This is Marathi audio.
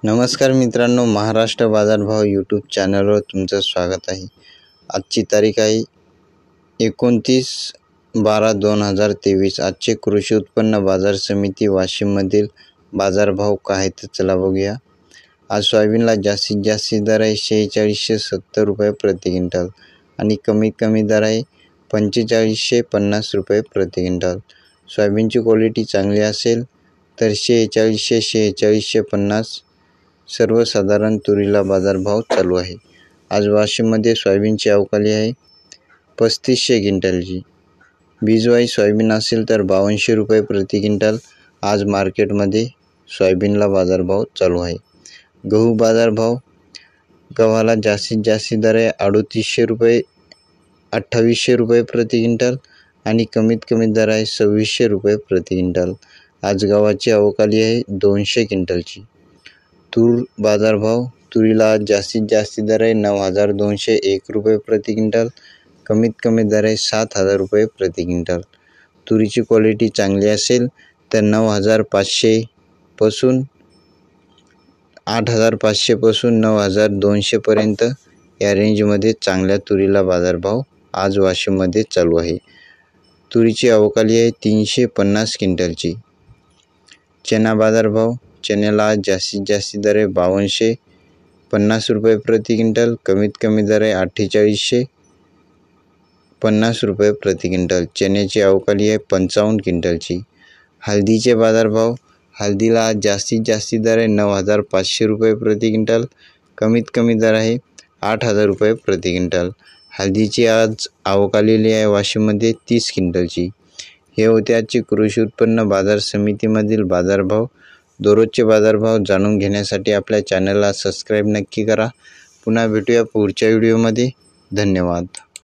नमस्कार मित्रांनो, महाराष्ट्र बाजारभाव यूट्यूब चॅनलवर तुमचं स्वागत आहे। आजची तारीख आहे 29/12/2023। आजचे कृषी उत्पन्न बाजार समिती वाशिममधील बाजारभाव काय आहेत चला बघूया। आज सोयाबीनला जास्तीत जास्त दर आहे 4670 रुपये प्रति क्विंटल आणि कमीत कमी दर आहे 4550 रुपये प्रति क्विंटल। सोयाबीनची क्वालिटी चांगली असेल तर 4650 सर्वसाधारण तुरीला बाजारभाव चालू आहे। आज वाशिममध्ये सोयाबीनची अवकाली आहे 3500 क्विंटलची। बीजवाई सोयाबीन असेल तर 5200 रुपये प्रति क्विंटल आज मार्केटमध्ये सोयाबीनला बाजारभाव चालू आहे। गहू बाजारभाव, गव्हाला जास्तीत जास्त दर आहे 3800 रुपये 2800 रुपये प्रति क्विंटल आणि कमीत कमी दर आहे 2600 रुपये प्रति क्विंटल। आज गव्हाची अवकाली आहे 200 क्विंटलची। तूर बाजारभाव, तुरीला जास्तीत जास्त दर आहे 9201 रुपये प्रति क्विंटल, कमीत कमी दर आहे 7000 रुपये प्रति क्विंटल। तुरीची क्वालिटी चांगली असेल तर 9500 पासून 8500 पासून 9200 पर्यंत या रेंजमध्ये चांगल्या तुरीला बाजारभाव आज वाशिममध्ये चालू आहे। तुरीची अवकाली आहे 350 क्विंटलची। चना बाजारभाव, चण्याला आज जास्तीत जास्त दर आहे 5250 रुपये प्रति क्विंटल, कमीत कमी दर आहे 4850 रुपये प्रति क्विंटल। चण्याची अवकाली आहे 55 क्विंटलची। हळदीचे बाजारभाव, हळदीला आज जास्तीत जास्त दर आहे 9500 रुपये प्रति क्विंटल, कमीत कमी दर आहे 8000 रुपये प्रति क्विंटल। हळदीची आज अवकालेली आहे वाशिममध्ये 30 क्विंटलची। हे होते आजचे कृषी उत्पन्न बाजार समितीमधील बाजारभाव। दररोजचे बाजारभाव जाणून घेण्यासाठी आपल्या चॅनलला सबस्क्राईब नक्की करा। पुन्हा भेटूया पुढच्या व्हिडिओमध्ये। धन्यवाद।